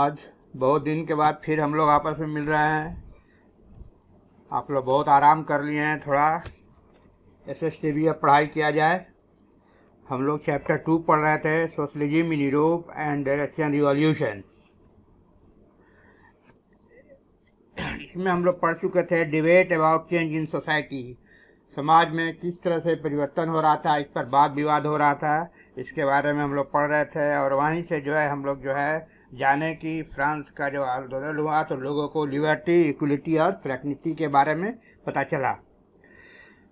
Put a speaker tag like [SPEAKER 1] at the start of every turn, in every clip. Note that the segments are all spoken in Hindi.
[SPEAKER 1] आज बहुत दिन के बाद फिर हम लोग आपस में मिल रहे हैं। आप लोग बहुत आराम कर लिए हैं, थोड़ा एसएसटीबी अब पढ़ाई किया जाए। हम लोग चैप्टर 2 पढ़ रहे थे, socialism in Europe and the Russian revolution. इसमें हम लोग पढ़ चुके थे debate about change in society. समाज में किस तरह से परिवर्तन हो रहा था, इस पर वाद विवाद हो रहा था, इसके बारे में हम लोग पढ़ रहे थे। और वहीं से जो है हम लोग जो है जाने कि फ्रांस का जो आंदोलन हुआ तो लोगों को लिबर्टी, इक्वलिटी और फ्रैटर्निटी के बारे में पता चला।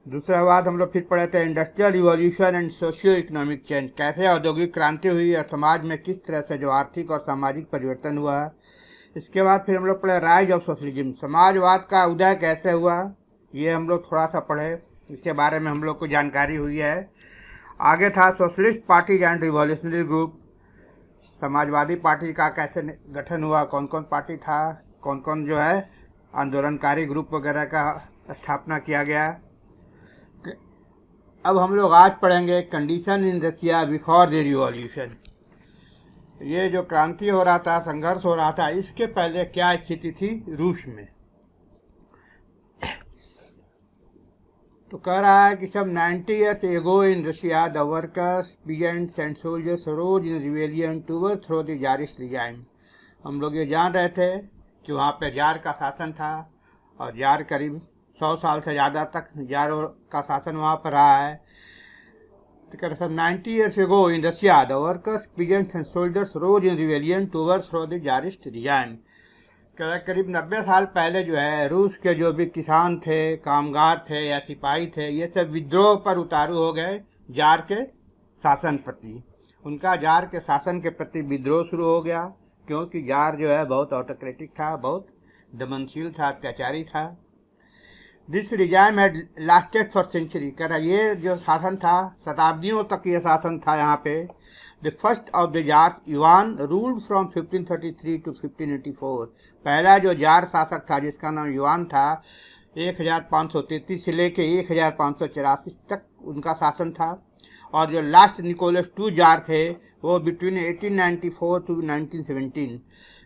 [SPEAKER 1] दूसरा बात हम लोग फिर पढ़े थे industrial revolution and socio economic change, कैसे औद्योगिक क्रांति हुई और समाज में किस तरह से जो आर्थिक और सामाजिक परिवर्तन हुआ। इसके बाद फिर हम लोग पढ़े राइज ऑफ सोशलिज्म, समाजवाद का उदय कैसे हुआ, ये हम लोग थोड़ा सा पढ़े, इसके बारे में हम लोग को जानकारी हुई है। आगे था socialist parties and revolutionary group, Samajwadi party का कैसे गठन हुआ, कौन कौन पार्टी था, कौन कौन जो है आंदोलनकारी ग्रुप वगैरह का स्थापना किया गया। अब हम लोग आज पढ़ेंगे condition in Russia before the revolution. ये जो क्रांति हो रहा था, संघर्ष हो रहा था, इसके पहले क्या स्थिति थी रूस में। तो कह रहा है कि सब 90 years ago in Russia, the workers, peasants and soldiers rose in rebellion to overthrow the czarist regime। हम लोग ये जान रहे थे कि वहाँ पे जार का शासन था और जार करीब 100 साल से ज़्यादा तक जार का शासन वहाँ पर रहा है। तो कह रहे सब 90 years ago in Russia, the workers, peasants and soldiers rose in rebellion to overthrow the czarist regime। करीब 90 साल पहले जो है रूस के जो भी किसान थे, कामगार थे या सिपाही थे, ये सब विद्रोह पर उतारू हो गए जार के शासन प्रति। उनका जार के शासन के प्रति विद्रोह शुरू हो गया, क्योंकि जार जो है बहुत ऑटोक्रेटिक था, बहुत दमनशील था, अत्याचारी था। This regime had lasted for century, कह रहा ये जो शासन था शताब्दियों तक ये शासन था यहाँ पे। The first of the Tsars, Ivan, ruled from 1533 to 1584। पहला जो जार शासक था जिसका नाम युवान था, 1533 से लेके 1584 तक उनका शासन था। और जो लास्ट निकोलस II जार थे वो बिटवीन 1894 टू 1917।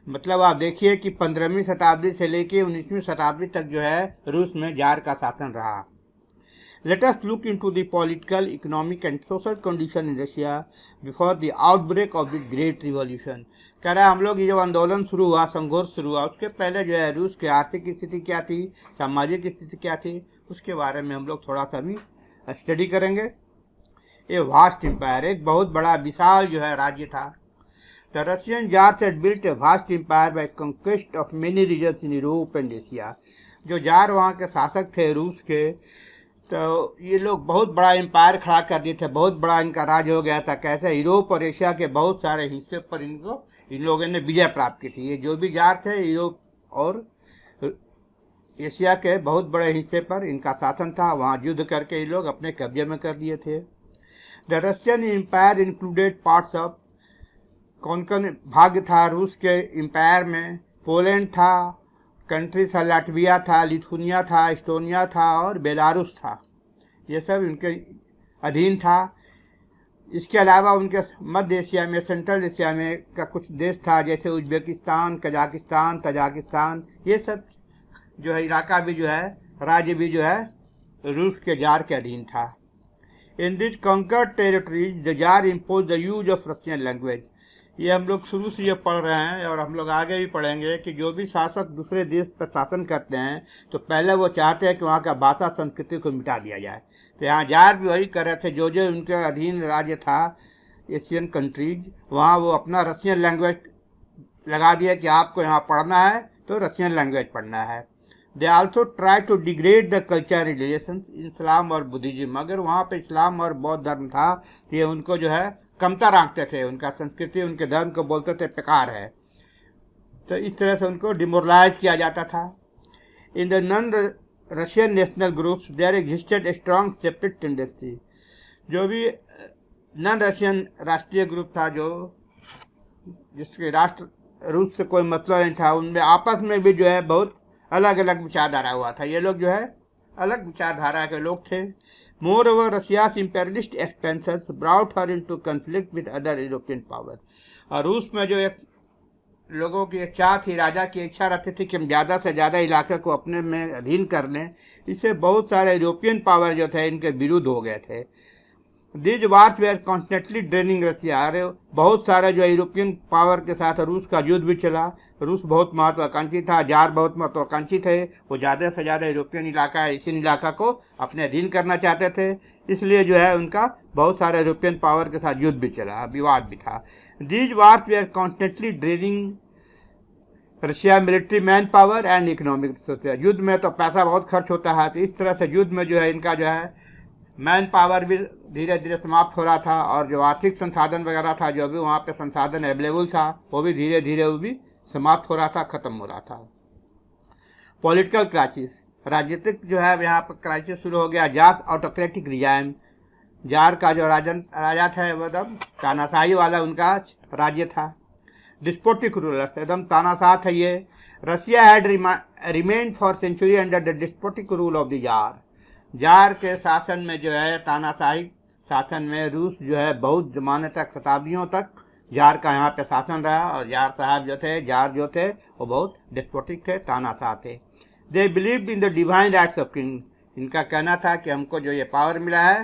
[SPEAKER 1] मतलब आप देखिए कि 15वीं शताब्दी से लेके 19वीं शताब्दी तक जो है रूस में जार का शासन रहा। Let us look into the political, economic and social condition in Russia before the outbreak of the Great Revolution। कह रहा है हम लोग ये जब आंदोलन शुरू हुआ, संघर्ष शुरू हुआ, उसके पहले जो है रूस की आर्थिक स्थिति क्या थी, सामाजिक स्थिति क्या थी, उसके बारे में हम लोग थोड़ा सा भी स्टडी करेंगे। ये वास्ट एम्पायर, एक बहुत बड़ा विशाल जो है राज्य था। The Russian Tsars had built a vast empire by conquest of many regions in Europe and Asia। जो जार वहाँ के शासक थे रूस के, तो ये लोग बहुत बड़ा एम्पायर खड़ा कर दिए थे, बहुत बड़ा इनका राज हो गया था। कैसे यूरोप और एशिया के बहुत सारे हिस्से पर इन लोगों ने विजय प्राप्त की थी। ये जो भी जार थे यूरोप और एशिया के बहुत बड़े हिस्से पर इनका शासन था, वहाँ युद्ध करके ये लोग अपने कब्जे में कर लिए थे। The Russian empire included parts of, कौन कौन भाग था रूस के एम्पायर में, पोलैंड था, कंट्री था, लाटविया था, लिथुनिया था, एस्टोनिया था और बेलारूस था, ये सब इनके अधीन था। इसके अलावा उनके मध्य एशिया में, सेंट्रल एशिया में का कुछ देश था, जैसे उज्बेकिस्तान, कजाकिस्तान, तजाकिस्तान, ये सब जो है इलाका भी जो है, राज्य भी जो है रूस के जार के अधीन था। In this conquered territories the tsar impose the use of Russian language. ये हम लोग शुरू से ये पढ़ रहे हैं और हम लोग आगे भी पढ़ेंगे कि जो भी शासक दूसरे देश पर शासन करते हैं तो पहले वो चाहते हैं कि वहाँ का भाषा संस्कृति को मिटा दिया जाए। तो यहाँ जार भी वही कर रहे थे, जो जो उनके अधीन राज्य था एशियन कंट्रीज, वहाँ वो अपना रशियन लैंग्वेज लगा दिया कि आपको यहाँ पढ़ना है तो रशियन लैंग्वेज पढ़ना है। They also try to degrade the culture relation Islam और बुद्धिज्म। अगर वहाँ पे इस्लाम और बौद्ध धर्म था तो ये उनको जो है कमता आंकते थे, उनका संस्कृति, उनके धर्म को बोलते थे बेकार है। तो इस तरह से उनको डिमोरलाइज किया जाता था। In the non Russian national groups there existed a strong separate tendency. जो भी नॉन रशियन राष्ट्रीय ग्रुप था, जो जिसके राष्ट्र रूस से कोई मतलब नहीं था, उनमें आपस में भी जो है बहुत अलग अलग विचारधारा हुआ था। ये लोग जो है अलग विचारधारा के लोग थे। Moreover, Russia's imperialist expansions brought her into conflict with other European powers। और रूस में जो एक लोगों की चाह थी, राजा की इच्छा रहती थी कि हम ज़्यादा से ज़्यादा इलाके को अपने में अधीन कर लें। इससे बहुत सारे यूरोपियन पावर जो थे इनके विरुद्ध हो गए थे। These wars were constantly draining Russia. अरे बहुत सारे जो यूरोपियन पावर के साथ रूस का युद्ध भी चला। रूस बहुत महत्वाकांक्षी था, जार बहुत महत्वाकांक्षी थे। वो ज़्यादा से ज़्यादा यूरोपियन इलाका, एशियन इलाका को अपने अधीन करना चाहते थे। इसलिए जो है उनका बहुत सारे यूरोपियन पावर के साथ युद्ध भी चला, विवाद भी था। These wars were constantly draining Russia military man power and economic resource. युद्ध में तो पैसा बहुत खर्च होता है, तो इस तरह से युद्ध में जो है इनका जो है मैन पावर भी धीरे धीरे समाप्त हो रहा था, और जो आर्थिक संसाधन वगैरह था, जो भी वहाँ पे संसाधन अवेलेबल था, वो भी धीरे धीरे वो भी समाप्त हो रहा था, खत्म हो रहा था। पॉलिटिकल क्राइसिस, राजनीतिक जो है यहाँ पर क्राइसिस शुरू हो गया। जार ऑटोक्रेटिक रिजाइम, जार का जो राजा था वो एकदम तानाशाही वाला उनका राज्य था। डिस्पोटिक रूलर्स, एकदम तानाशाह थे ये। Russia had remained for century under the despotic rule of the tsar. Tsar के शासन में जो है, तानाशाही शासन में रूस जो है बहुत जमाने तक, शताब्दियों तक जार का यहाँ पे शासन रहा। और जार साहब जो थे, जार जो थे, वो बहुत डिस्पोटिक थे, तानाशाह थे। They believed in the divine rights of king. इनका कहना था कि हमको जो ये पावर मिला है,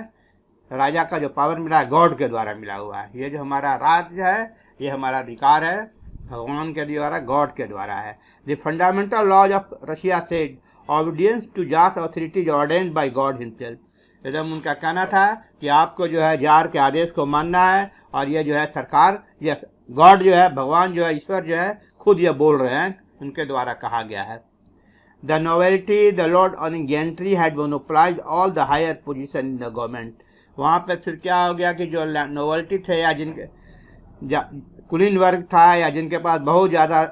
[SPEAKER 1] राजा का जो पावर मिला है, गॉड के द्वारा मिला हुआ है। ये जो हमारा राज्य है, ये हमारा अधिकार है, भगवान के द्वारा, गॉड के द्वारा है। The fundamental laws of Russia said obedience to tsar authorities ordained by God himself. एकदम उनका कहना था कि आपको जो है जार के आदेश को मानना है, और ये जो है सरकार, ये गॉड जो है, भगवान जो है, ईश्वर जो है, खुद ये बोल रहे हैं, उनके द्वारा कहा गया है। The novelty the lord on gentry had monopolised all the higher position in the government. वहाँ पे फिर क्या हो गया कि जो नोवेल्टी थे, या जिनके कुलीन वर्ग था, या जिनके पास बहुत ज़्यादा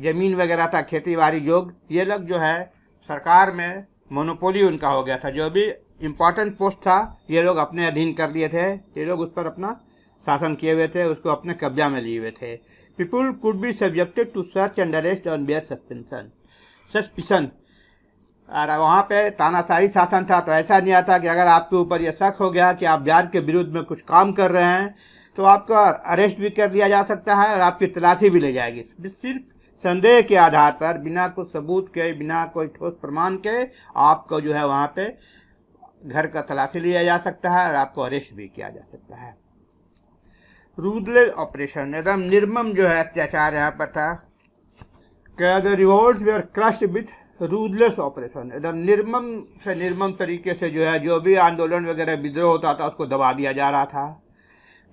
[SPEAKER 1] ज़मीन वगैरह था, खेती बाड़ी योग, ये लोग जो है सरकार में मोनोपोली उनका हो गया था। जो भी इम्पोर्टेंट पोस्ट था, ये लोग अपने अधीन कर लिए थे। ये लोग उस पर अपना शासन किए हुए थे, उसको अपने कब्जा में लिए हुए थे। People could be subjected to search and arrest on bare suspicion. और वहाँ पे तानाशाही शासन था, तो ऐसा नहीं आता कि अगर आपके ऊपर यह शक हो गया कि आप जार के विरुद्ध में कुछ काम कर रहे हैं, तो आपका अरेस्ट भी कर लिया जा सकता है और आपकी तलाशी भी ले जाएगी। सिर्फ संदेह के आधार पर, बिना कुछ सबूत के, बिना कोई ठोस प्रमाण के, आपको जो है वहाँ पे घर का तलाशी लिया जा सकता है और आपको अरेस्ट भी किया जा सकता है। रूदलेस ऑपरेशन, एकदम निर्मम जो है अत्याचार यहाँ पर था। The revolts were crushed with ruthless operation. एकदम निर्मम से निर्मम तरीके से जो है, जो भी आंदोलन वगैरह विद्रोह होता था, उसको दबा दिया जा रहा था।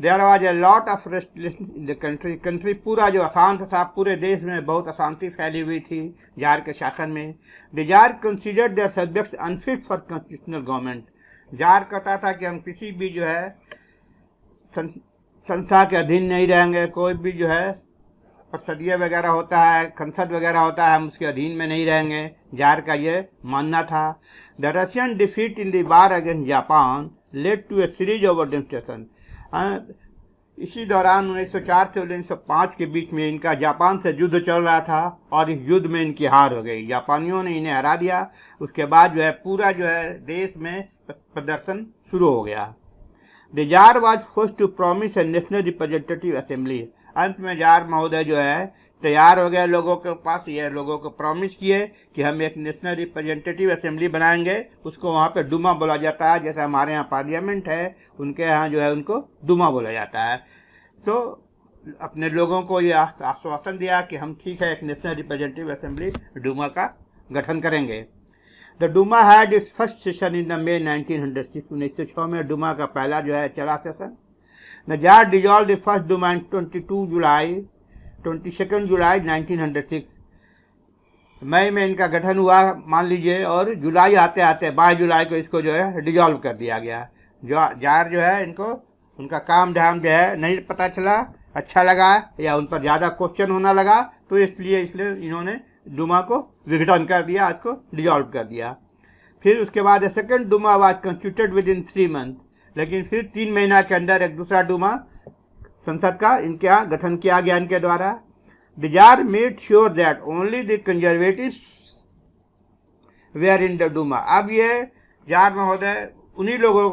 [SPEAKER 1] There was a lot of restlessness in the country. पूरा जो अशांत था, पूरे देश में बहुत अशांति फैली हुई थी जार के शासन में। The tsar considered their subjects unfit for constitutional government. Tsar कहता था कि हम किसी भी जो है संस्था के अधीन नहीं रहेंगे। कोई भी जो है संसदीय वगैरह होता है, संसद वगैरह होता है, हम उसके अधीन में नहीं रहेंगे। जार का ये मानना था। The Russian defeat in the war against Japan led to a series of demonstration. इसी दौरान 1904 से 1905 के बीच में इनका जापान से युद्ध चल रहा था, और इस युद्ध में इनकी हार हो गई। जापानियों ने इन्हें हरा दिया। उसके बाद जो है पूरा जो है देश में प्रदर्शन शुरू हो गया। The tsar was forced to promise a national representative assembly. अंत में जार महोदय जो है तैयार हो गए लोगों के पास, ये लोगों को प्रॉमिस किए कि हम एक नेशनल रिप्रेजेंटेटिव असेंबली बनाएंगे। उसको वहाँ पे डूमा बोला जाता है, जैसे हमारे यहाँ पार्लियामेंट है, उनके यहाँ जो है उनको डूमा बोला जाता है। तो अपने लोगों को ये आश्वासन दिया कि हम ठीक है, एक नेशनल रिप्रेजेंटेटिव असेंबली डूमा का गठन करेंगे। The Duma had its first session in the May 1906। 1906 में डूमा का पहला जो है चला सेशन। The tsar dissolve the first Duma in 22 July 1906। मई में इनका गठन हुआ मान लीजिए, और जुलाई आते आते 22 जुलाई को इसको जो है डिजॉल्व कर दिया गया। जो जार जो है इनको उनका काम धाम जो है नहीं पता चला, अच्छा लगा, या उन पर ज़्यादा क्वेश्चन होना लगा, तो इसलिए इन्होंने डूमा को विघटन कर दिया, आज को डिजॉल्व कर दिया। फिर उसके बाद second Duma was constituted with in 3 month. लेकिन फिर 3 महीना के अंदर एक दूसरा डूमा संसद का इनके यहाँ गठन किया गया इनके द्वारा। The tsar made sure that only the conservatives were in the Duma. अब ये जार महोदय उन्हीं लोगों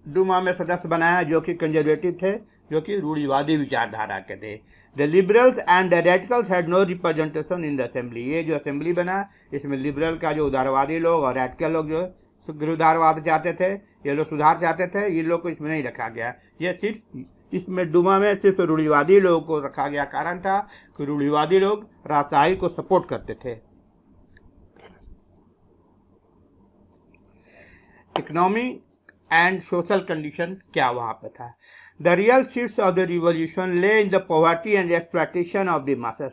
[SPEAKER 1] डूमा में सदस्य बनाया जो कि कंजर्वेटिव थे, जो कि रूढ़िवादी विचारधारा के थे। The liberals and the radicals had no representation in the assembly. ये जो असेंबली बना इसमें लिबरल का जो उदारवादी लोग और रेडिकल लोग जो उदारवाद चाहते थे, ये लोग सुधार चाहते थे, ये लोग को इसमें नहीं रखा गया। ये सिर्फ इसमें डुमा में सिर्फ रूढ़िवादी लोगों को रखा गया। कारण था कि रूढ़िवादी लोग राजशाही को सपोर्ट करते थे। इकोनॉमी एंड सोशल कंडीशन क्या वहाँ पे था? The real seeds of the revolution lay in the poverty and exploitation of the masses.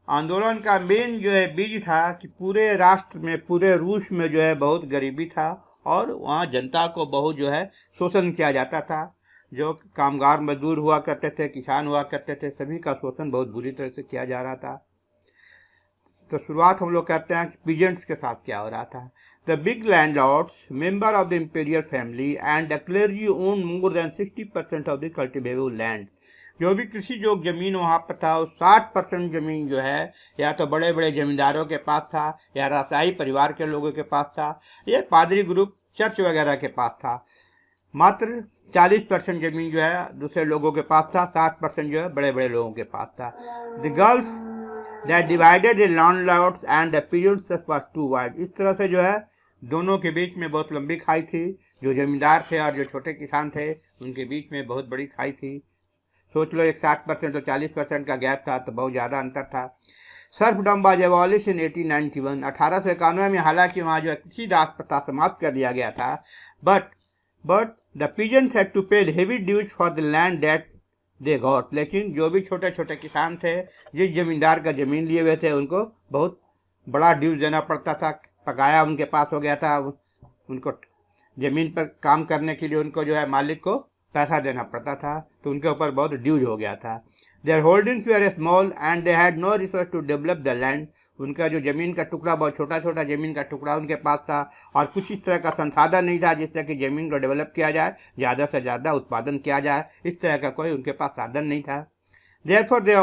[SPEAKER 1] आंदोलन का मेन जो है बीज था कि पूरे राष्ट्र में, पूरे रूस में जो है बहुत गरीबी था और वहाँ जनता को बहुत जो है शोषण किया जाता था। जो कामगार मजदूर हुआ करते थे, किसान हुआ करते थे, सभी का शोषण बहुत बुरी तरह से किया जा रहा था। तो शुरुआत हम लोग करते हैं कि पीजेंट्स के साथ क्या हो रहा था। The big landlords, member of the imperial family and the clergy own more than 60% of the cultivable land. जो भी कृषि योग्य जमीन वहाँ पर था, 60% जमीन जो है या तो बड़े बड़े जमींदारों के पास था या राजशाही परिवार के लोगों के पास था, या पादरी ग्रुप, चर्च वगैरह के पास था। मात्र 40% जमीन जो है दूसरे लोगों के पास था, 60% जो है बड़े बड़े लोगों के पास था। The gulf that divided the landlords and the peasants was too wide। इस तरह से जो है दोनों के बीच में बहुत लंबी खाई थी। जो जमींदार थे और जो छोटे किसान थे उनके बीच में बहुत बड़ी खाई थी। सोच लो, एक 60% और 40% का गैप था, तो बहुत ज़्यादा अंतर था। सर्फडम वाज एबॉलिश्ड इन 1891। 1891 में हालांकि वहाँ जो कृषि दास प्रथा समाप्त कर दिया गया था, but the peasants had to pay heavy dues for the land that they got. लेकिन जो भी छोटे छोटे किसान थे, जिस जमींदार का जमीन लिए हुए थे, उनको बहुत बड़ा ड्यूज देना पड़ता था। पकाया उनके पास हो गया था, उनको जमीन पर काम करने के लिए उनको जो है मालिक को पैसा देना पड़ता था, तो उनके ऊपर बहुत ड्यूज हो गया था। Their holdings were small and they had no resource to develop the land. उनका जो जमीन का टुकड़ा, बहुत छोटा छोटा जमीन का टुकड़ा उनके पास था और कुछ इस तरह का संसाधन नहीं था जिससे कि जमीन को डेवलप किया जाए, ज़्यादा से ज़्यादा उत्पादन किया जाए। इस तरह का कोई उनके पास साधन नहीं था। Therefore they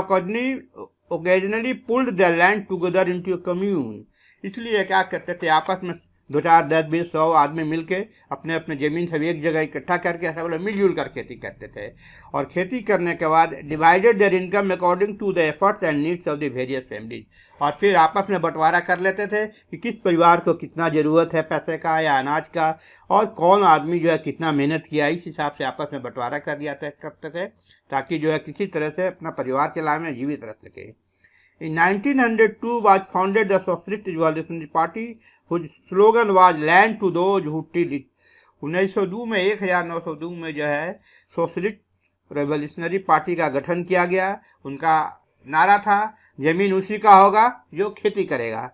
[SPEAKER 1] occasionally pulled their land together into a commune। इसलिए क्या करते थे, आपस में 2, 4, 10, 20, 100 आदमी मिलके अपने अपने जमीन सब एक जगह इकट्ठा करके सब लोग मिलजुल कर खेती करते थे। और खेती करने के बाद divided their income according to the efforts and needs of the various families. और फिर आपस में बंटवारा कर लेते थे कि किस परिवार को कितना ज़रूरत है पैसे का या अनाज का, और कौन आदमी जो है कितना मेहनत किया, इस हिसाब से आपस में बंटवारा कर दिया करते थे, ताकि जो है किसी तरह से अपना परिवार चलाने जीवित रह सके। In 1902 was founded the Socialist Revolutionary Party whose slogan was land to those who till it। 1902 में 1902 में जो है सोशलिस्ट रेवोल्यूशनरी पार्टी का गठन किया गया। उनका नारा था, जमीन उसी का होगा जो खेती करेगा।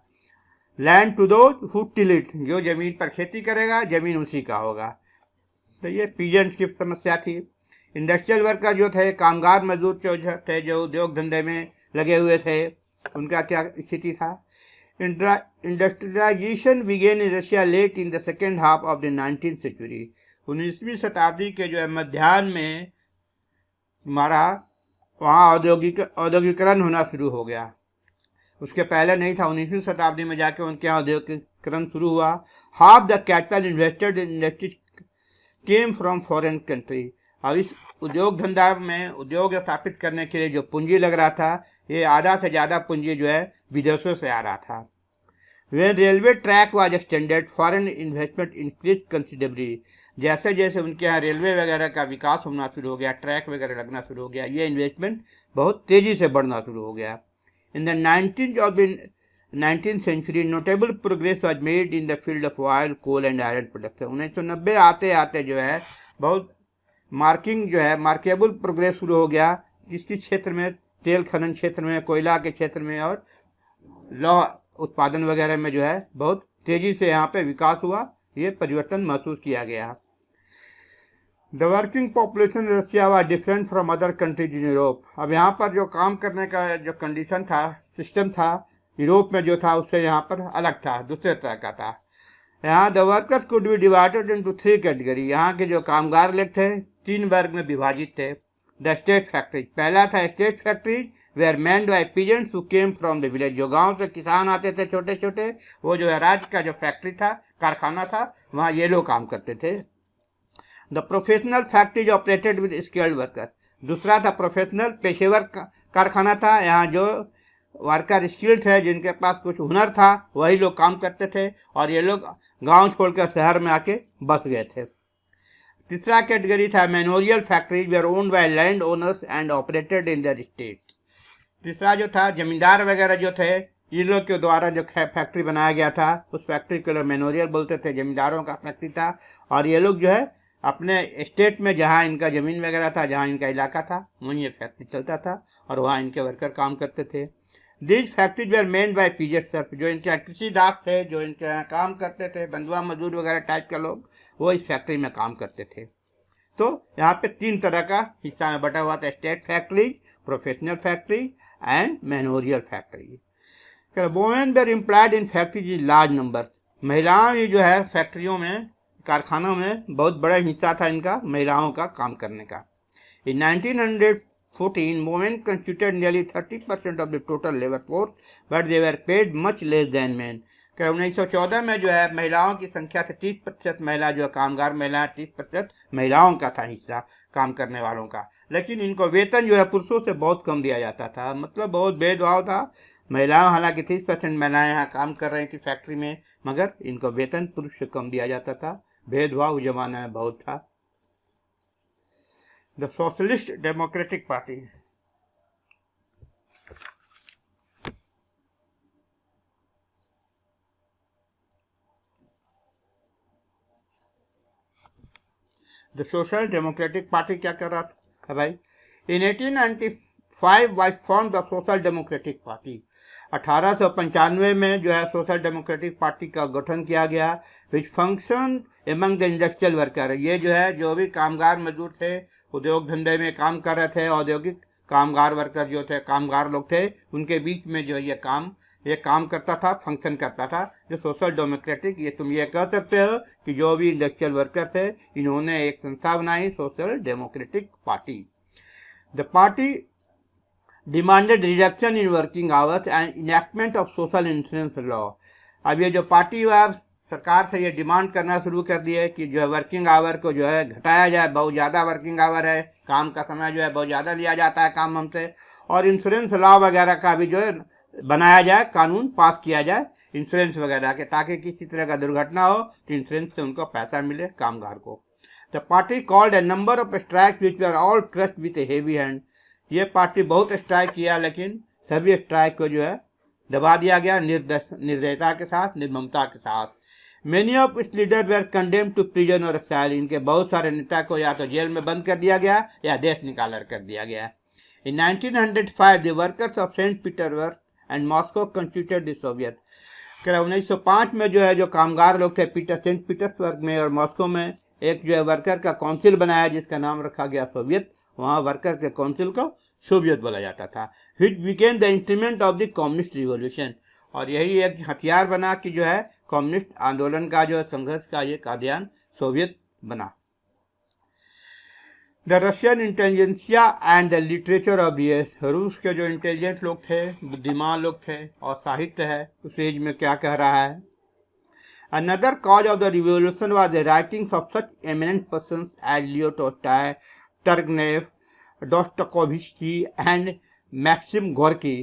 [SPEAKER 1] Land to those who till it, जो जमीन पर खेती करेगा जमीन उसी का होगा। तो ये पीजेंट्स की समस्या थी। इंडस्ट्रियल वर्कर जो थे, कामगार मजदूर जो थे, जो उद्योग धंधे में लगे हुए थे, उनका क्या स्थिति था? Industrialisation began in Russia late in the second half of the 19th century. 19वीं शताब्दी के जो है मध्याह्न में हमारा वहाँ औद्योगिकरण होना शुरू हो गया। उसके पहले नहीं था, 19वीं शताब्दी में जाके उनके यहाँ औद्योगिकरण शुरू हुआ। Half the capital invested in industry came from foreign country. अब इस उद्योग धंधा में उद्योग स्थापित करने के लिए जो पूंजी लग रहा था, ये आधा से ज़्यादा पूंजी जो है विदेशों से आ रहा था। When railway track was extended, foreign investment increased considerably। जैसे जैसे उनके यहाँ रेलवे वगैरह का विकास होना शुरू हो गया, ट्रैक वगैरह लगना शुरू हो गया, ये इन्वेस्टमेंट बहुत तेज़ी से बढ़ना शुरू हो गया। In the 19th century, notable progress was made in the field of oil, coal and iron production। 1990 आते आते जो है बहुत मार्केबल प्रोग्रेस शुरू हो गया, जिसके क्षेत्र में तेल खनन क्षेत्र में, कोयला के क्षेत्र में और लौह उत्पादन वगैरह में जो है बहुत तेजी से यहाँ पे विकास हुआ। ये परिवर्तन महसूस किया गया। The working population Russia was different from other countries in Europe. अब यहाँ पर जो काम करने का जो कंडीशन था, सिस्टम था, यूरोप में जो था उससे यहाँ पर अलग था, दूसरे तरह का था। यहाँ the workers could be divided into 3 category. यहाँ के जो कामगार लोग थे 3 वर्ग में विभाजित थे। द स्टेट फैक्ट्रीज, पहला था state factories were manned by peasants who came from the village. जो गांव से किसान आते थे छोटे छोटे, वो जो है राज्य का जो फैक्ट्री था, कारखाना था, वहाँ ये लोग काम करते थे। The professional factories operated with skilled workers. दूसरा था प्रोफेशनल, पेशेवर कारखाना था। यहाँ जो वर्कर स्किल्ड थे, जिनके पास कुछ हुनर था, वही लोग काम करते थे, और ये लोग गांव छोड़कर शहर में आके बस गए थे। तीसरा कैटेगरी था manorial factories were owned by land owners and operated in their state. तीसरा जो था जमींदार वगैरह जो थे, इन लोग के द्वारा जो फैक्ट्री बनाया गया था, उस फैक्ट्री को लोग मैनोरियल बोलते थे, जमींदारों का फैक्ट्री था। और ये लोग जो है अपने स्टेट में जहाँ इनका ज़मीन वगैरह था, जहाँ इनका इलाका था, वहीं ये फैक्ट्री चलता था और वहाँ इनके वर्कर काम करते थे। This factories were manned by peasant serf, जो इनके कृषिदास थे, जो इनके यहाँ काम करते थे, बंधुआ मजदूर वगैरह टाइप के लोग, वो इस फैक्ट्री में काम करते थे। तो यहाँ पे 3 तरह का हिस्सा में बटा हुआ था, state factories, professional factory and manorial factory. Women were employed in factories in large number, महिलाएं जो है फैक्ट्रियों में, कारखानों में बहुत बड़ा हिस्सा था इनका महिलाओं का काम करने का। इन 1914 women constituted nearly 30% of the total labor force, but they were paid much less than men. 1914 में जो है महिलाओं की संख्या थी 30% महिला, जो कामगार महिला 30% महिलाओं का था हिस्सा काम करने वालों का, लेकिन इनको वेतन जो है पुरुषों से बहुत कम दिया जाता था। मतलब बहुत भेदभाव था। महिलाओं, हालांकि 30% महिलाएं यहाँ काम कर रही थी फैक्ट्री में, मगर इनको वेतन पुरुष से कम दिया जाता था। भेदभाव उस जमाने में बहुत था। The socialist democratic party, the social democratic party क्या कर रहा था भाई? इन 1895 was form the social democratic party. 1895 में जो है सोशल डेमोक्रेटिक पार्टी का गठन किया गया, which function among the industrial worker. ये जो है जो भी कामगार मजदूर थे, उद्योग धंधे में काम कर रहे थे, औद्योगिक कामगार वर्कर जो थे, कामगार लोग थे, उनके बीच में जो ये काम करता था, फंक्शन करता था, जो सोशल डेमोक्रेटिक। ये तुम ये कह सकते हो कि जो भी इंडस्ट्रियल वर्कर थे, इन्होंने एक संस्था बनाई, social democratic party. The party demanded reduction in working hours and enactment of social insurance law. अब ये जो पार्टी है, सरकार से ये डिमांड करना शुरू कर दिया है कि जो है वर्किंग आवर को जो है घटाया जाए। बहुत ज़्यादा वर्किंग आवर है, काम का समय जो है बहुत ज़्यादा लिया जाता है काम हमसे, और इंश्योरेंस लॉ वगैरह का भी जो है बनाया जाए, कानून पास किया जाए इंश्योरेंस वगैरह के, ताकि किसी तरह का दुर्घटना हो तो इंश्योरेंस से उनको पैसा मिले कामगार को। The party called a number of strike which were all crushed with A heavy hand. ये पार्टी बहुत स्ट्राइक किया, लेकिन सभी स्ट्राइक को जो है दबा दिया गया निर्दयता के साथ, निर्ममता के साथ। Many of its leaders were condemned to prison or exile. इनके बहुत सारे नेता को या तो जेल में बंद कर दिया गया या देश निकाल कर दिया गया। In 1905, the workers of Saint Petersburg and Moscow constituted the Soviet. 1905 में जो है जो कामगार लोग थे सेंट पीटर्सबर्ग में और मॉस्को में, एक जो है वर्कर का काउंसिल बनाया जिसका नाम रखा गया सोवियत। वहाँ वर्कर के काउंसिल को सोवियत बोला जाता था। Which became the instrument of the communist revolution. और यही एक हथियार बना कि जो है कम्युनिस्ट आंदोलन का, जो संघर्ष का ये कादियान सोवियत बना। The Russian intelligentsia and the literature of the रूस के जो इंटेलिजेंट लोग थे, बुद्धिमान लोग थे, और साहित्य है उस एज में क्या कह रहा है। Another cause of the revolution was the writings of such eminent persons as Leo Tolstoy, Turgenev, Dostoevsky and Maxim Gorky.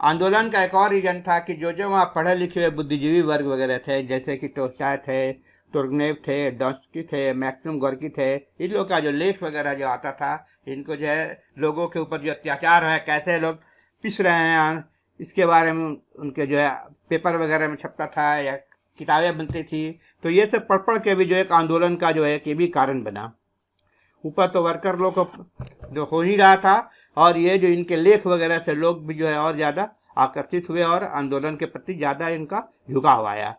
[SPEAKER 1] आंदोलन का एक और रीजन था कि जो वहाँ पढ़े लिखे हुए बुद्धिजीवी वर्ग वगैरह थे, जैसे कि टोल्स्टॉय थे, टुर्गनेव थे, डोस्टोयेव्स्की थे, मैक्सिम गोर्की थे, इन लोग का जो लेख वगैरह जो आता था, इनको जो है लोगों के ऊपर जो अत्याचार है, कैसे लोग पिस रहे हैं, इसके बारे में उनके जो है पेपर वगैरह में छपता था या किताबें बनती थी। तो ये सब पढ़ के भी जो एक आंदोलन का जो है ये भी कारण बना। ऊपर तो वर्कर लोग को जो हो ही रहा था, और ये जो इनके लेख वगैरह से लोग भी जो है और ज़्यादा आकर्षित हुए और आंदोलन के प्रति ज़्यादा इनका झुकाव आया।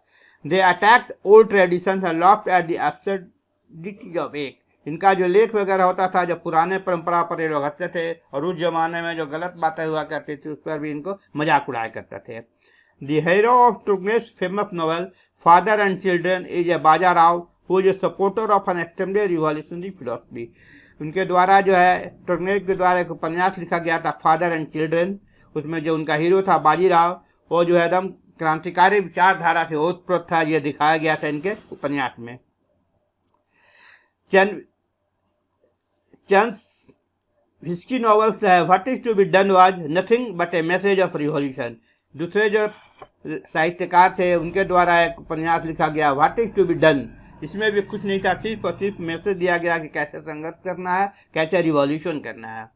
[SPEAKER 1] They attacked old traditions and laughed at the absurdity of एक। इनका जो लेख वगैरह होता था, जो पुराने परंपरा पर ये लोग हंसते थे, और उस जमाने में जो गलत बातें हुआ करती थी उस पर भी इनको मजाक उड़ाया करते थे। The hero of Turgenev's famous novel father and children is a Bazarov who is a supporter of an extended revolutionary philosophy. उनके द्वारा जो है टुर्गनेव के द्वारा एक उपन्यास लिखा गया था फादर एंड चिल्ड्रन। उसमें जो उनका हीरो था बाजीराव, वो जो है एकदम क्रांतिकारी विचारधारा से ओतप्रोत था, ये दिखाया गया था इनके उपन्यास में। हिस्ट्री नॉवेल्स है what is to be done was nothing but a message of revolution. दूसरे जो साहित्यकार थे उनके द्वारा एक उपन्यास लिखा गया what is to be done, इसमें भी कुछ नहीं था, सिर्फ और सिर्फ मैसेज दिया गया कि कैसे संघर्ष करना है, कैसे रिवॉल्यूशन करना है।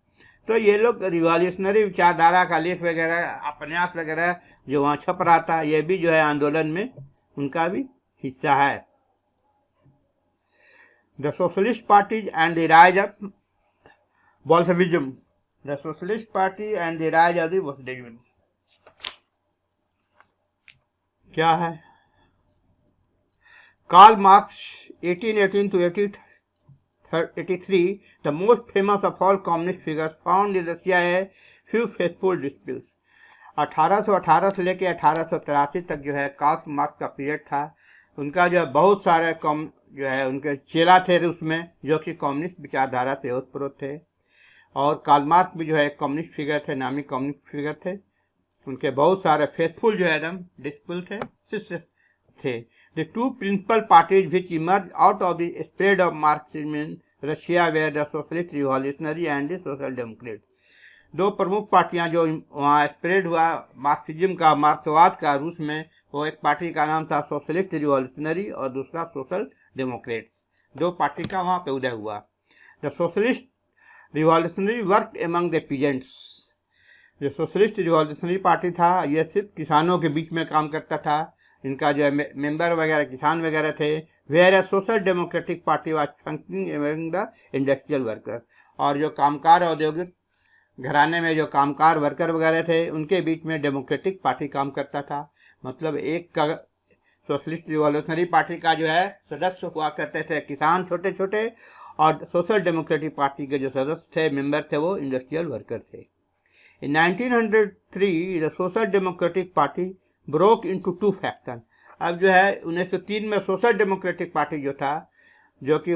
[SPEAKER 1] तो ये लोग रिवॉल्यूशनरी विचारधारा का लेख वगैरह उपन्यास वगैरह जो वहाँ छप रहा था, ये भी जो है आंदोलन में उनका भी हिस्सा है। The socialist party and the rise of Bolshevism, the socialist party and the rise of the Bolshevism क्या है? Karl Marx 1818 to 1883, the most famous of all communist figures, found in Russia a few faithful disciples। 1818 से लेकर 1883 तक जो है कार्ल मार्क्स का पीरियड था। उनका जो है बहुत सारे जो है उनके चेला थे उसमें, जो कि कम्युनिस्ट विचारधारा से ओतप्रोत थे। और कार्ल मार्क्स भी जो है कम्युनिस्ट फिगर थे, नामी कम्युनिस्ट फिगर थे। उनके बहुत सारे फेथफुल जो है एकदम डिसिपल थे, शिष्य थे। The two principal parties which emerged out of the spread of Marxism in Russia were the Socialist Revolutionary and the Social Democrats। दो प्रमुख पार्टियां जो वहाँ स्प्रेड हुआ मार्क्सिज्म का, मार्क्सवाद का रूस में, वो एक पार्टी का नाम था सोशलिस्ट रिवॉल्यूशनरी और दूसरा सोशल डेमोक्रेट्स। दो पार्टी का वहाँ पे उदय हुआ। The socialist revolutionary work among the peasants, जो सोशलिस्ट रिवॉल्यूशनरी पार्टी था ये सिर्फ किसानों के बीच में काम करता था, इनका जो है मेंबर वगैरह किसान वगैरह थे। Where social democratic party was functioning among the industrial worker, और जो कामकार औद्योगिक घराने में जो कामकार वर्कर वगैरह थे उनके बीच में डेमोक्रेटिक पार्टी काम करता था। मतलब एक का सोशलिस्ट रिवॉल्यूशनरी पार्टी का जो है सदस्य हुआ करते थे किसान छोटे छोटे, और सोशल डेमोक्रेटिक पार्टी के जो सदस्य थे, मेंबर थे, वो इंडस्ट्रियल वर्कर थे। In 1903 the social democratic party broke into two faction. अब जो है 1903 में सोशल डेमोक्रेटिक पार्टी जो था, जो कि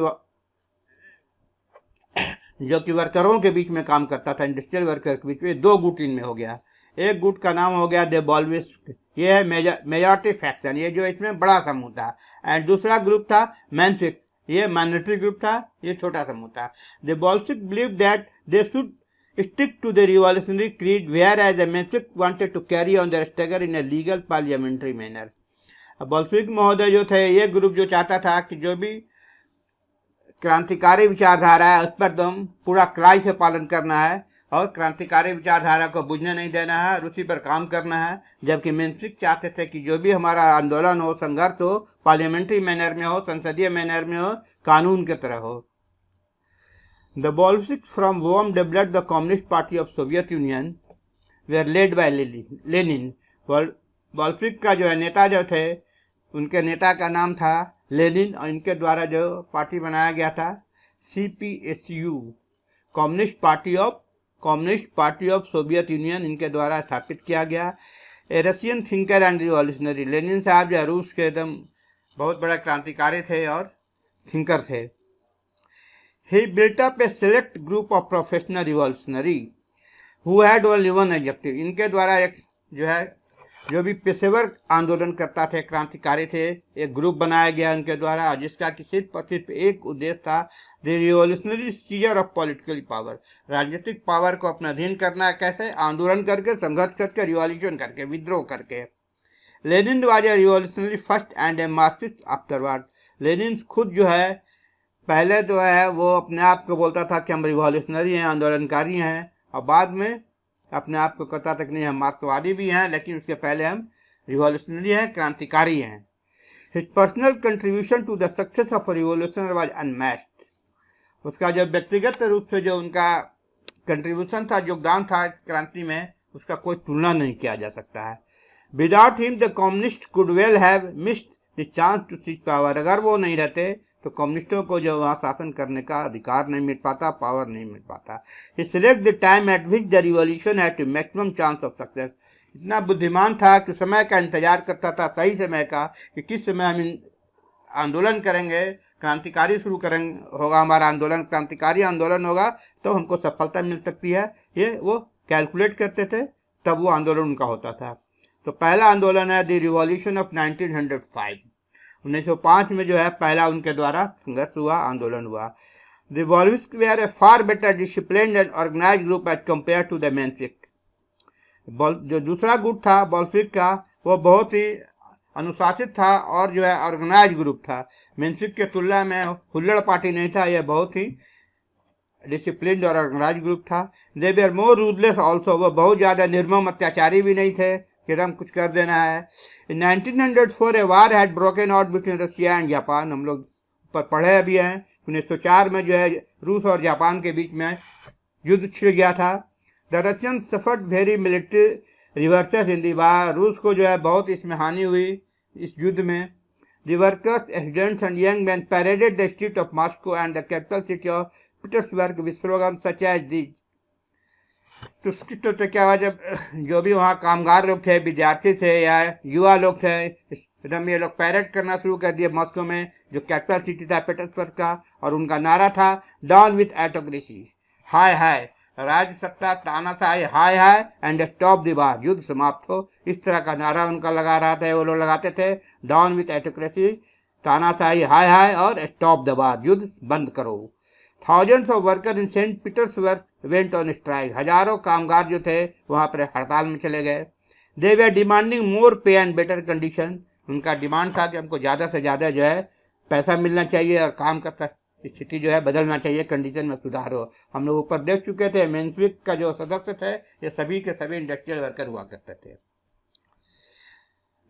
[SPEAKER 1] वर्करों के बीच में काम करता था, इंडस्ट्रियल वर्कर के बीच में, दो गुट इनमें हो गया। एक गुट का नाम हो गया द बोल्शेविक, ये है मेजॉरिटी फैक्शन, ये जो इसमें बड़ा समूह था। एंड दूसरा ग्रुप था मेंशेविक, ये माइनॉरिटी ग्रुप था, ये छोटा समूह था। The Bolshevik believe that they should stick to the revolutionary creed, whereas the Menshevik wanted to carry on their struggle in a legal parliamentary manner। Bolshevik महोदय जो थे, ये ग्रुप जो चाहता था कि जो भी क्रांतिकारी विचारधारा है उस पर एकदम पूरा कड़ाई से पालन करना है, और क्रांतिकारी विचारधारा को बुझने नहीं देना है, उसी पर काम करना है। जबकि मेंशेविक चाहते थे कि जो भी हमारा आंदोलन हो, संघर्ष हो, पार्लियामेंट्री मैनर में हो, संसदीय मैनर में हो, कानून की तरह हो। The Bolsheviks from whom developed the Communist Party of Soviet Union were led by Lenin। Bolshevik का जो है नेता जो थे, उनके नेता का नाम था लेनिन, और इनके द्वारा जो पार्टी बनाया गया था CPSU, communist party of Soviet Union, इनके द्वारा स्थापित किया गया। A Russian thinker and revolutionary, Lenin साहब जो रूस के एकदम बहुत बड़ा क्रांतिकारी थे और थिंकर थे। He built up a select group of professional revolutionary who had only one objective। इनके द्वारा एक जो है जो भी पेशेवर आंदोलन करता थे, क्रांतिकारी थे, एक ग्रुप बनाया गया उनके द्वारा, जिसका कि सिर्फ और सिर्फ एक उद्देश्य था, the revolutionary scissor of political power, राजनीतिक पावर को अपना अधीन करना। कैसे? आंदोलन करके, संघर्ष करके, रिवॉल्यूशन करके, विद्रोह करके। Lenin was a revolutionary first and A Marxist afterward. Lenin खुद जो है पहले जो है वो अपने आप को बोलता था कि हम रिवॉल्यूशनरी हैं, आंदोलनकारी हैं, और बाद में अपने आप को कहता था कि नहीं हम मार्क्सवादी भी हैं, लेकिन उसके पहले हम रिवॉल्यूशनरी हैं, क्रांतिकारी हैं। His personal contribution to the success of revolution was unmatched. उसका जो व्यक्तिगत रूप से जो उनका कंट्रीब्यूशन था, योगदान था क्रांति में, उसका कोई तुलना नहीं किया जा सकता है। Without him the communist could well have missed the chance to seize power. अगर वो नहीं रहते तो कम्युनिस्टों को जो वहाँ शासन करने का अधिकार नहीं मिल पाता, पावर नहीं मिल पाता। He select the time at which the revolution had to maximum chance of success। इतना बुद्धिमान था कि समय का इंतजार करता था, सही समय का, कि किस समय हम आंदोलन करेंगे, क्रांतिकारी शुरू करेंगे, होगा हमारा आंदोलन, क्रांतिकारी आंदोलन होगा तो हमको सफलता मिल सकती है। ये वो कैलकुलेट करते थे, तब वो आंदोलन उनका होता था। तो पहला आंदोलन है द रिवॉल्यूशन ऑफ 1905। 1905 में जो है पहला उनके द्वारा संघर्ष हुआ, आंदोलन हुआ। The Bolsheviks were a far better disciplined and organized group as compared to the Menshevik. जो दूसरा गुट था बोल्शेविक का, वो बहुत ही अनुशासित था और जो है ऑर्गेनाइज ग्रुप था। मेंशेविक के तुलना में हुल्लड़ पार्टी नहीं था, यह बहुत ही डिसिप्लिन और ऑर्गेनाइज ग्रुप था। दे वर मोर रूथलेस ऑल्सो, वो बहुत ज़्यादा निर्मम अत्याचारी भी नहीं थे कि एकदम कुछ कर देना है। In 1904 a war had broken out between Russia and Japan, हम लोग पर पढ़े अभी हैं। 1904 में जो है रूस और जापान के बीच में युद्ध छिड़ गया था। The Russian suffered very military reverses in the war, रूस को जो है बहुत इसमें हानि हुई इस युद्ध में। The workers, students and young men paraded the street of Moscow and the capital city of Petersburg with slogan such as these. तो क्या हुआ, जब जो भी वहाँ कामगार लोग थे, विद्यार्थी थे या युवा लोग थे, एकदम ये लोग पैरेड करना शुरू कर दिए मॉस्को में, जो कैपिटल सिटी था पीटर्सबर्ग का, और उनका नारा था डाउन विथ ऑटोक्रेसी, हाय हाय राज्य सत्ता, तानाशाही, हाय हाय एंड स्टॉप द वार, युद्ध समाप्त हो। इस तरह का नारा उनका लगा रहा था, वो लोग लगाते थे डाउन विथ ऑटोक्रेसी, तानाशाही, हाय हाय और स्टॉप द वार, युद्ध बंद करो। Thousands of worker in Saint Petersburg went on strike, हजारों कामगार जो थे वहां पर हड़ताल में चले गए। दे वर डिमांडिंग मोर पे एंड बेटर कंडीशन, उनका डिमांड था कि हमको ज़्यादा से ज़्यादा जो है पैसा मिलना चाहिए और काम का स्थिति जो है बदलना चाहिए, कंडीशन में सुधार हो। हम लोग ऊपर देख चुके थे मेंशेविक का जो सदस्य थे ये सभी के सभी इंडस्ट्रियल वर्कर हुआ करते थे।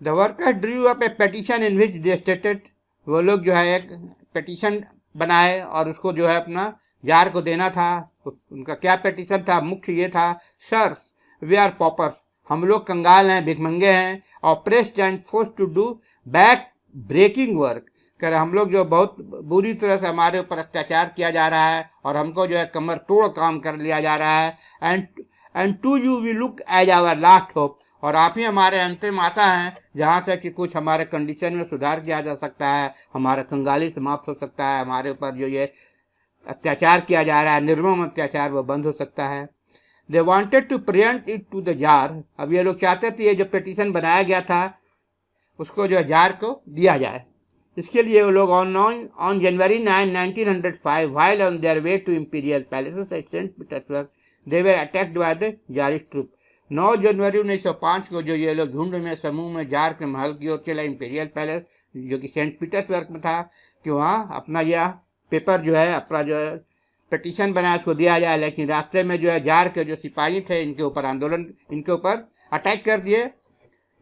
[SPEAKER 1] The workers Drew up A petition in which they stated, वो लोग जो है एक पेटिशन बनाए और उसको जो है अपना जार को देना था। उनका क्या पेटिशन था, मुख्य ये था, सर वी आर पॉपर्स, हम लोग कंगाल हैं, भिखमंगे हैं, और pressed and forced to do back breaking work, कर हम लोग जो बहुत बुरी तरह से हमारे ऊपर अत्याचार किया जा रहा है और हमको जो है कमर तोड़ काम कर लिया जा रहा है। And to you we look as our last hope, और आप ही हमारे अंतिम आशा हैं जहाँ से कि कुछ हमारे कंडीशन में सुधार किया जा सकता है, हमारा कंगाली समाप्त हो सकता है, हमारे ऊपर जो ये अत्याचार किया जा रहा है, निर्मम अत्याचार, वो बंद हो सकता है। They wanted to present it to the tsar, अब ये लोग चाहते थे ये जो पिटीशन बनाया गया था उसको जो जार को दिया जाए। इसके लिए वो लोग on January 9, 1905 while on their way to imperial palaces at St. Petersburg they were attacked by the Tsarist troop। 9 जनवरी 1905 को जो ये लोग झुंड में समूह में जार के महल की ओर चला, इंपीरियल पैलेस जो कि सेंट पीटर्सबर्ग में था, कि वहाँ अपना यह पेपर जो है अपना जो है पिटीशन बनाया उसको दिया जाए। लेकिन रास्ते में जो है जार के जो सिपाही थे इनके ऊपर आंदोलन, इनके ऊपर अटैक कर दिए,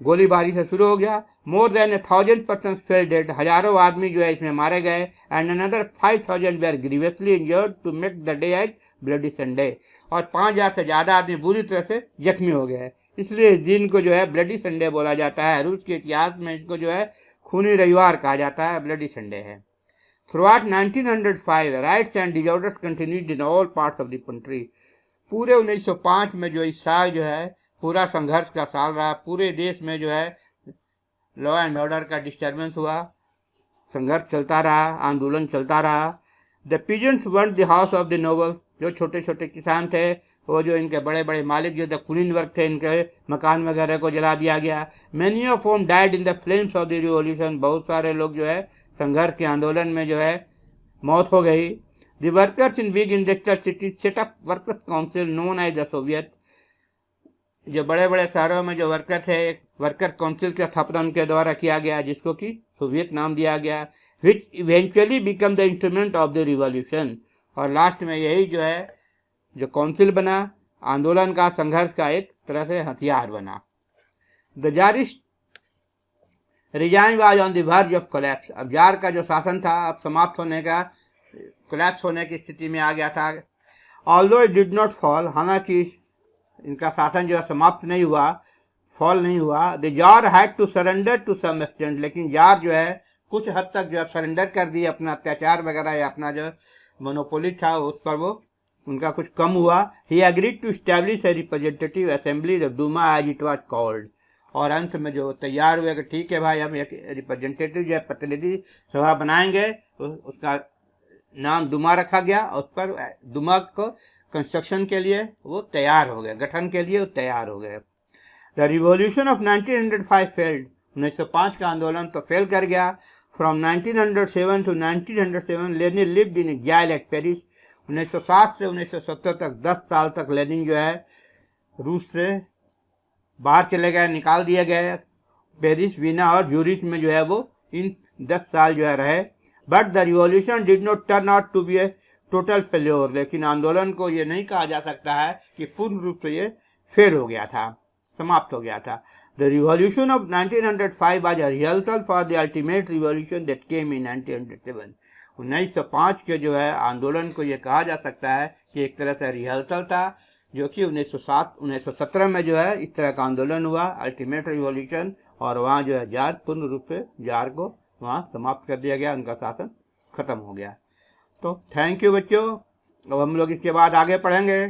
[SPEAKER 1] गोलीबारी से शुरू हो गया। More than 1,000 persons fell dead, हजारों आदमी जो है इसमें मारे गए। And another 5,000 were grievously injured to make the day at bloody Sunday, और 5,000 से ज़्यादा आदमी बुरी तरह से जख्मी हो गए। इसलिए इस दिन को जो है ब्लडी संडे बोला जाता है। रूस के इतिहास में इसको जो है खूनी रविवार कहा जाता है, ब्लडी संडे है। Throughout 1905 rights and disorders continued in all parts of the country, पूरे 1905 में जो इस साल जो है पूरा संघर्ष का साल रहा, पूरे देश में जो है लॉ एंड ऑर्डर का डिस्टर्बेंस हुआ, संघर्ष चलता रहा, आंदोलन चलता रहा। The peasants burned the house of the nobles, जो छोटे छोटे किसान थे, वो जो इनके बड़े बड़े मालिक जो द कुलीन वर्ग थे, इनके मकान वगैरह को जला दिया गया। Many of home died in the flames of the revolution, बहुत सारे लोग जो है संघर्ष के आंदोलन में जो है मौत हो गई। The workers in big industrial cities set up workers council known as the soviet, जो बड़े बड़े शहरों में जो वर्कर थे, एक वर्कर काउंसिल का स्थापना उनके द्वारा किया गया जिसको कि सोवियत नाम दिया गया। Which eventually become the instrument of the revolution, और लास्ट में यही जो है जो काउंसिल बना, आंदोलन का, संघर्ष का एक तरह से हथियार बना। The tsarist regime was on the verge of collapse, अब जार का जो शासन था अब समाप्त होने का, कोलैप्स होने की स्थिति में आ गया था। Although it did not fall, हालांकि इनका शासन जो है समाप्त नहीं हुआ, फॉल नहीं हुआ। The tsar had to surrender to some extent, लेकिन जार जो है कुछ हद तक जो है सरेंडर कर दिए, अपना अत्याचार वगैरह या अपना जो मोनोपोली था उस पर वो उनका कुछ कम हुआ। He agreed to establish a representative assembly the Duma as it was called, और अंत में जो तैयार हुए कि ठीक है भाई हम एक रिप्रेजेंटेटिव जो है प्रतिनिधि सभा बनाएंगे, उसका नाम दुमा रखा गया, और उस पर दुमा को कंस्ट्रक्शन के लिए वो तैयार हो गए, गठन के लिए वो तैयार हो गए। द रिवॉल्यूशन ऑफ 1905 फेल्ड, 1905 का आंदोलन तो फेल कर गया। From 1907 to 1907 Lenin lived in exile eight Paris. 1907 से 1970 तक 10 साल तक लेनिन जो है रूस से बाहर चले गए, निकाल दिए गए। पेरिस, वीना और ज्यूरिच में जो है वो इन 10 साल जो है रहे। But the revolution did not turn out to be a total failure. लेकिन आंदोलन को ये नहीं कहा जा सकता है कि पूर्ण रूप से ये फेल हो गया था, समाप्त हो गया था। The revolution of 1905 was a rehearsal for the ultimate revolution that came in 1907. 1905 के जो है आंदोलन को ये कहा जा सकता है कि एक तरह से रिहर्सल था, जो कि 1917 में जो है इस तरह का आंदोलन हुआ, अल्टीमेट रिवॉल्यूशन, और वहाँ जो है जार पूर्ण रूप से जार को वहाँ समाप्त कर दिया गया, उनका शासन खत्म हो गया। तो थैंक यू बच्चों। अब हम लोग इसके बाद आगे पढ़ेंगे।